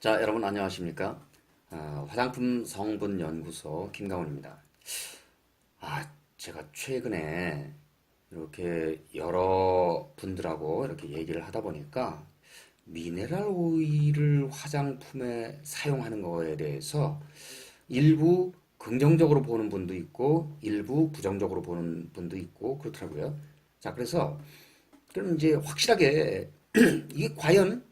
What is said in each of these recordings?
자, 여러분 안녕하십니까? 화장품 성분 연구소 김강훈입니다. 제가 최근에 이렇게 여러 분들하고 이렇게 얘기를 하다 보니까 미네랄 오일을 화장품에 사용하는 거에 대해서 일부 긍정적으로 보는 분도 있고 일부 부정적으로 보는 분도 있고 그렇더라고요. 자, 그래서 그럼 이제 확실하게 이게 과연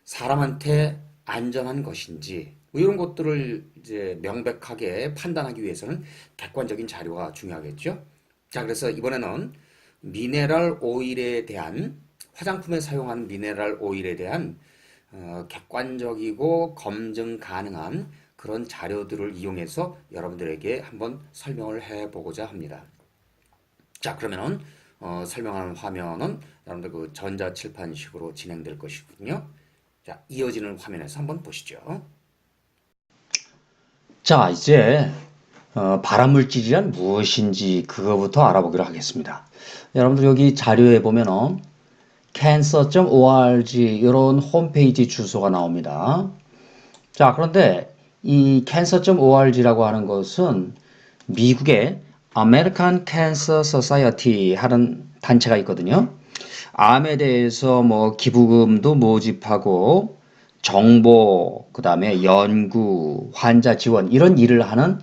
사람한테 안전한 것인지 뭐 이런 것들을 이제 명백하게 판단하기 위해서는 객관적인 자료가 중요하겠죠. 자, 그래서 이번에는 미네랄 오일에 대한 화장품에 사용하는 미네랄 오일에 대한 객관적이고 검증 가능한 그런 자료들을 이용해서 여러분들에게 한번 설명을 해보고자 합니다. 자, 그러면은 설명하는 화면은 여러분들 그 전자칠판식으로 진행될 것이거든요. 자, 이어지는 화면에서 한번 보시죠. 자, 이제 발암물질이란 무엇인지 그거부터 알아보기로 하겠습니다. 여러분들 여기 자료에 보면은 cancer.org 이런 홈페이지 주소가 나옵니다. 자, 그런데 이 cancer.org라고 하는 것은 미국의 American Cancer Society 하는 단체가 있거든요. 암에 대해서 뭐 기부금도 모집하고 정보, 그다음에 연구, 환자 지원 이런 일을 하는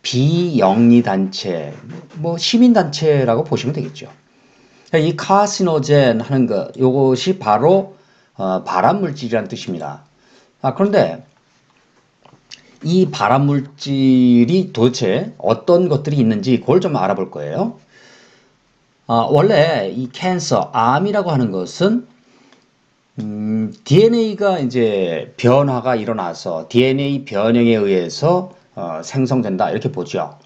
비영리 단체, 뭐 시민 단체라고 보시면 되겠죠. 이 카시노젠 하는 것, 요것이 바로 발암 물질이라는 뜻입니다. 그런데 이 발암 물질이 도대체 어떤 것들이 있는지 그걸 좀 알아볼 거예요. 원래 이 캔서, 암이라고 하는 것은 DNA가 이제 변화가 일어나서 DNA 변형에 의해서 생성된다 이렇게 보죠.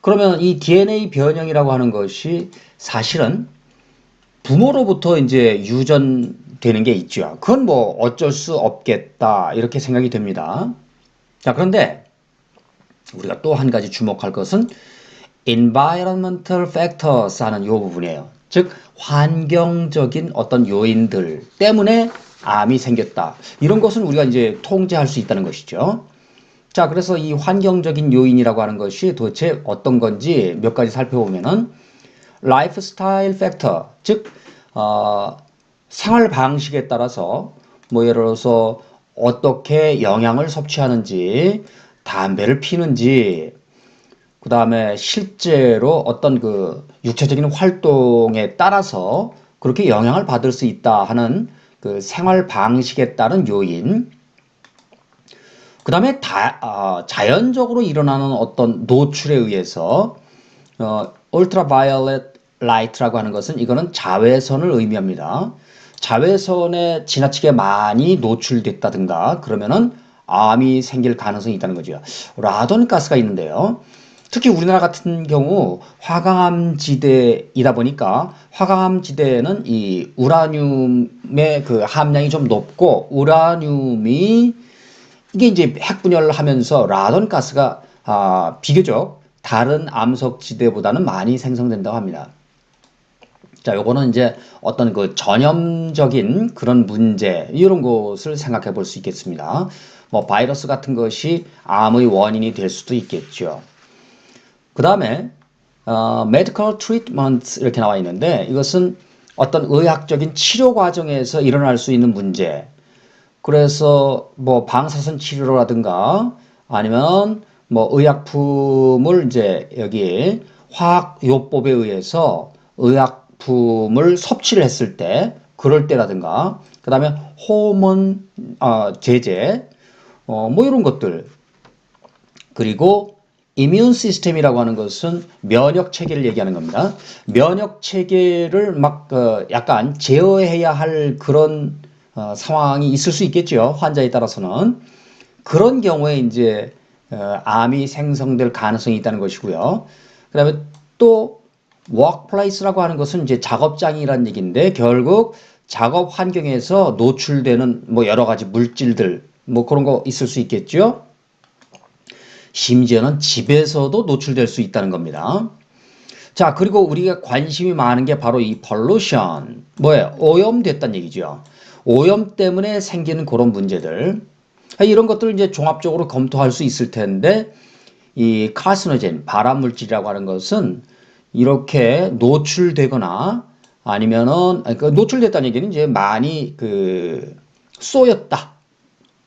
그러면 이 DNA 변형이라고 하는 것이 사실은 부모로부터 이제 유전되는 게 있죠. 그건 뭐 어쩔 수 없겠다 이렇게 생각이 됩니다. 자, 그런데 우리가 또 한 가지 주목할 것은 environmental factors 하는 이 부분이에요. 즉 환경적인 어떤 요인들 때문에 암이 생겼다. 이런 것은 우리가 이제 통제할 수 있다는 것이죠. 자, 그래서 이 환경적인 요인이라고 하는 것이 도대체 어떤 건지 몇 가지 살펴보면은 라이프스타일 팩터, 즉 생활 방식에 따라서 뭐 예를 들어서 어떻게 영양을 섭취하는지, 담배를 피는지, 그 다음에 실제로 어떤 그 육체적인 활동에 따라서 그렇게 영향을 받을 수 있다 하는 그 생활 방식에 따른 요인, 그 다음에 자연적으로 일어나는 어떤 노출에 의해서 ultraviolet light라고 하는 것은 이거는 자외선을 의미합니다. 자외선에 지나치게 많이 노출됐다든가 그러면은 암이 생길 가능성이 있다는 거죠. 라돈 가스가 있는데요. 특히 우리나라 같은 경우 화강암 지대이다 보니까 화강암 지대에는 이 우라늄의 그 함량이 좀 높고 우라늄이 이게 이제 핵분열을 하면서 라돈 가스가 비교적 다른 암석지대보다는 많이 생성된다고 합니다. 자, 요거는 이제 어떤 그 전염적인 그런 문제, 이런 것을 생각해 볼 수 있겠습니다. 뭐, 바이러스 같은 것이 암의 원인이 될 수도 있겠죠. 그 다음에, medical treatment 이렇게 나와 있는데, 이것은 어떤 의학적인 치료 과정에서 일어날 수 있는 문제. 그래서 뭐, 방사선 치료라든가 아니면 뭐, 의약품을 이제 여기 화학요법에 의해서 의약품을 섭취를 했을 때, 그럴 때라든가, 그 다음에 호르몬 제제, 뭐 이런 것들. 그리고 이뮨 시스템이라고 하는 것은 면역 체계를 얘기하는 겁니다. 면역 체계를 막 약간 제어해야 할 그런 상황이 있을 수 있겠죠. 환자에 따라서는. 그런 경우에 이제 암이 생성될 가능성이 있다는 것이고요. 그다음에 또 workplace라고 하는 것은 이제 작업장이라는 얘기인데 결국 작업 환경에서 노출되는 뭐 여러 가지 물질들 뭐 그런 거 있을 수 있겠죠. 심지어는 집에서도 노출될 수 있다는 겁니다. 자, 그리고 우리가 관심이 많은 게 바로 이 pollution. 뭐예요? 오염됐다는 얘기죠. 오염 때문에 생기는 그런 문제들. 이런 것들을 이제 종합적으로 검토할 수 있을 텐데 이 카시노젠 발암물질이라고 하는 것은 이렇게 노출되거나 아니면은 그러니까 노출됐다는 얘기는 이제 많이 쏘였다.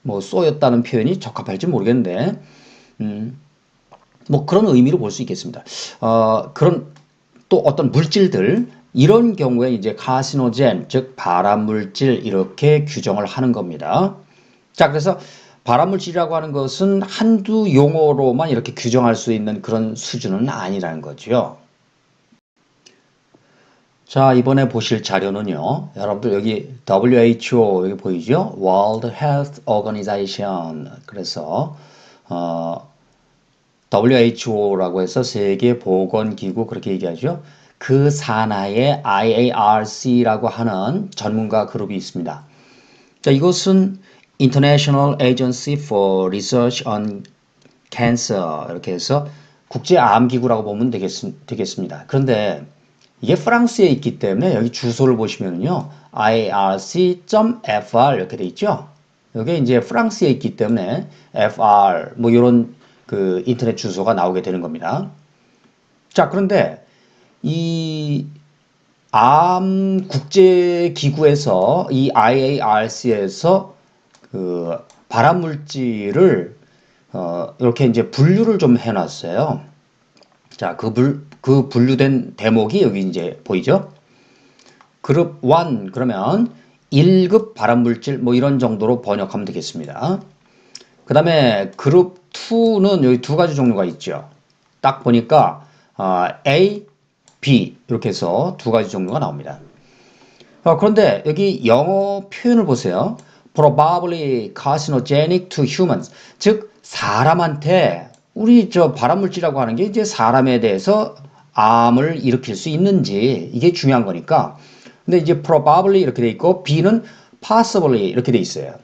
뭐 쏘였다는 표현이 적합할지 모르겠는데 뭐 그런 의미로 볼 수 있겠습니다. 그런 또 어떤 물질들 이런 경우에 이제 카시노젠 즉 발암물질 이렇게 규정을 하는 겁니다. 자, 그래서 발암물질이라고 하는 것은 한두 용어로만 이렇게 규정할 수 있는 그런 수준은 아니라는 거죠. 자, 이번에 보실 자료는요. 여러분들 여기 WHO 여기 보이죠? World Health Organization. 그래서 WHO라고 해서 세계보건기구 그렇게 얘기하죠. 그 산하에 IARC라고 하는 전문가 그룹이 있습니다. 자, 이것은 International Agency for Research on Cancer 이렇게 해서 국제암기구라고 보면 되겠습니다. 그런데 이게 프랑스에 있기 때문에 여기 주소를 보시면요. irc.fr 이렇게 돼 있죠. 이게 이제 프랑스에 있기 때문에 fr 뭐 이런 인터넷 주소가 나오게 되는 겁니다. 자, 그런데 이 암 국제기구에서 이 IARC에서 발암 물질을 이렇게 이제 분류를 좀 해놨어요. 자, 그 분류된 대목이 여기 이제 보이죠? 그룹 1 그러면 1급 발암물질 뭐 이런 정도로 번역하면 되겠습니다. 그 다음에 그룹 2는 여기 두 가지 종류가 있죠. 딱 보니까 A, B 이렇게 해서 두 가지 종류가 나옵니다. 그런데 여기 영어 표현을 보세요. Probably carcinogenic to humans. 즉 사람한테 우리 저 발암물질이라고 하는 게 이제 사람에 대해서 암을 일으킬 수 있는지 이게 중요한 거니까. 근데 이제 probably 이렇게 돼 있고 B는 possibly 이렇게 돼 있어요.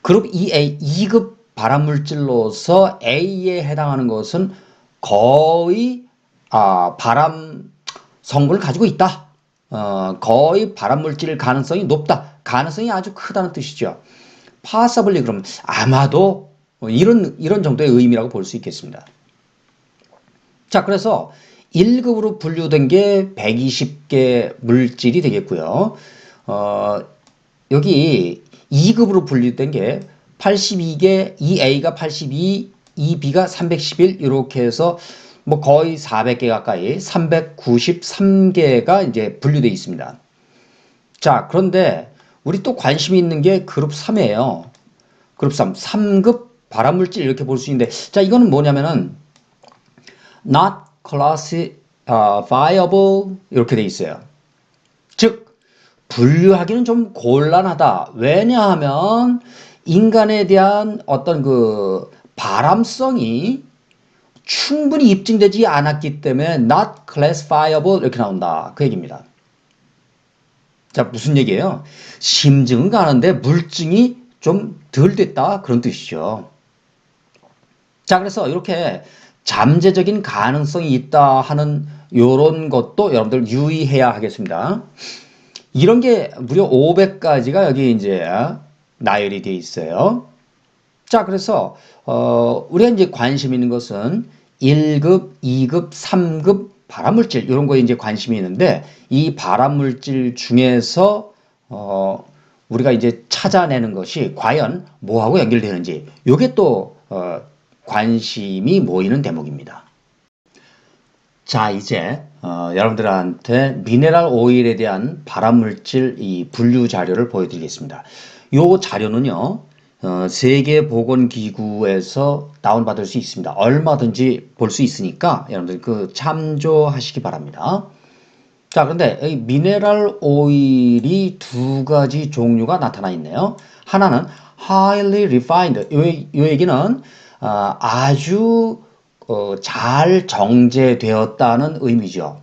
그룹 2A 2급 발암물질로서 A에 해당하는 것은 거의 발암 성분을 가지고 있다. 거의 발암물질 가능성이 높다. 가능성이 아주 크다는 뜻이죠. possibly 그러면 아마도 이런 정도의 의미라고 볼 수 있겠습니다. 자, 그래서 1급으로 분류된 게 120개 물질이 되겠고요. 여기 2급으로 분류된 게 82개, 2A가 82, 2B가 311 이렇게 해서 뭐 거의 400개 가까이 393개가 이제 분류되어 있습니다. 자, 그런데 우리 또 관심이 있는 게 그룹 3이에요. 그룹 3, 3급 발암물질 이렇게 볼 수 있는데 자, 이거는 뭐냐면은 not classifiable 이렇게 돼 있어요. 즉 분류하기는 좀 곤란하다. 왜냐하면 인간에 대한 어떤 발암성이 충분히 입증되지 않았기 때문에 not classifiable 이렇게 나온다. 그 얘기입니다. 자, 무슨 얘기예요? 심증은 가는데 물증이 좀 덜 됐다. 그런 뜻이죠. 자, 그래서 이렇게 잠재적인 가능성이 있다 하는 요런 것도 여러분들 유의해야 하겠습니다. 이런 게 무려 500가지가 여기 이제 나열이 되어 있어요. 자, 그래서 우리가 이제 관심 있는 것은 1급, 2급, 3급 발암물질 이런 거에 이제 관심이 있는데 이 발암물질 중에서 우리가 이제 찾아내는 것이 과연 뭐하고 연결되는지 이게 또 관심이 모이는 대목입니다. 자, 이제 여러분들한테 미네랄 오일에 대한 발암물질 이 분류 자료를 보여드리겠습니다. 이 자료는요. 세계보건기구에서 다운받을 수 있습니다. 얼마든지 볼 수 있으니까 여러분들 참조하시기 바랍니다. 자, 그런데 이 미네랄 오일이 두 가지 종류가 나타나 있네요. 하나는 highly refined. 이 얘기는 아주 잘 정제되었다는 의미죠.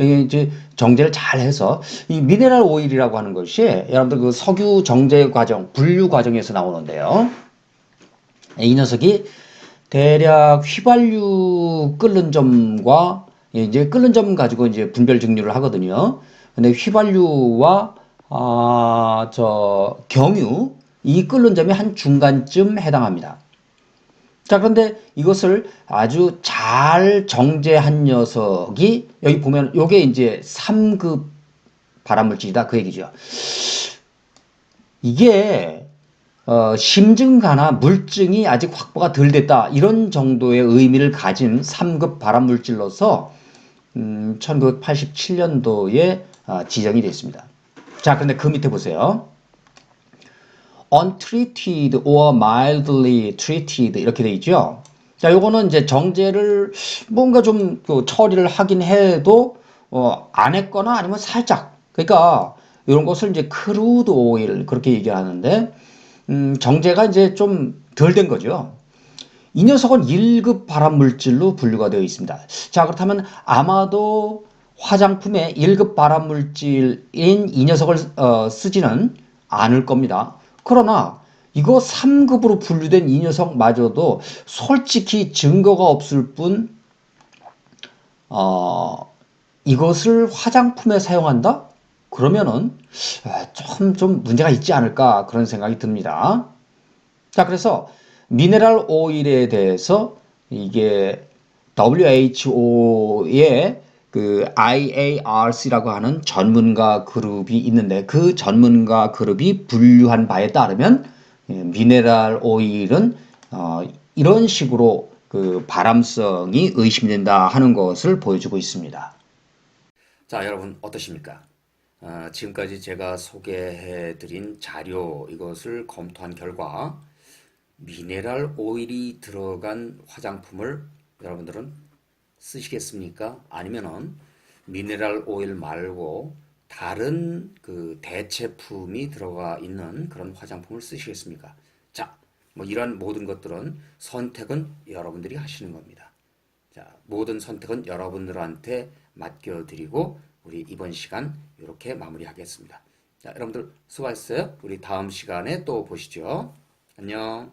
이게 이제 정제를 잘 해서 이 미네랄 오일이라고 하는 것이 여러분들 석유 정제 과정, 분류 과정에서 나오는데요. 이 녀석이 대략 휘발유 끓는 점과 이제 끓는 점 가지고 이제 분별 증류를 하거든요. 근데 휘발유와 경유 이 끓는 점이 한 중간쯤 해당합니다. 자, 그런데 이것을 아주 잘 정제한 녀석이 여기 보면 요게 이제 3급 발암물질이다 그 얘기죠. 이게 심증가나 물증이 아직 확보가 덜 됐다 이런 정도의 의미를 가진 3급 발암물질로서 1987년도에 지정이 됐습니다. 자, 그런데 그 밑에 보세요. untreated or mildly treated 이렇게 돼 있죠. 자, 요거는 이제 정제를 뭔가 좀 처리를 하긴 해도 안 했거나 아니면 살짝, 그러니까 이런 것을 이제 크루드 오일 그렇게 얘기하는데 정제가 이제 좀 덜 된 거죠. 이 녀석은 1급 발암물질로 분류가 되어 있습니다. 자, 그렇다면 아마도 화장품에 1급 발암물질인 이 녀석을 쓰지는 않을 겁니다. 그러나 이거 3급으로 분류된 이 녀석마저도 솔직히 증거가 없을 뿐 이것을 화장품에 사용한다? 그러면은 좀 문제가 있지 않을까 그런 생각이 듭니다. 자, 그래서 미네랄 오일에 대해서 이게 WHO의 그 IARC라고 하는 전문가 그룹이 있는데 그 전문가 그룹이 분류한 바에 따르면 미네랄 오일은 이런 식으로 그 발암성이 의심된다 하는 것을 보여주고 있습니다. 자, 여러분 어떠십니까? 지금까지 제가 소개해드린 자료 이것을 검토한 결과 미네랄 오일이 들어간 화장품을 여러분들은 쓰시겠습니까? 아니면은 미네랄 오일 말고 다른 그 대체품이 들어가 있는 그런 화장품을 쓰시겠습니까? 자, 뭐 이런 모든 것들은 선택은 여러분들이 하시는 겁니다. 자, 모든 선택은 여러분들한테 맡겨드리고 우리 이번 시간 이렇게 마무리하겠습니다. 자, 여러분들 수고하셨어요. 우리 다음 시간에 또 보시죠. 안녕.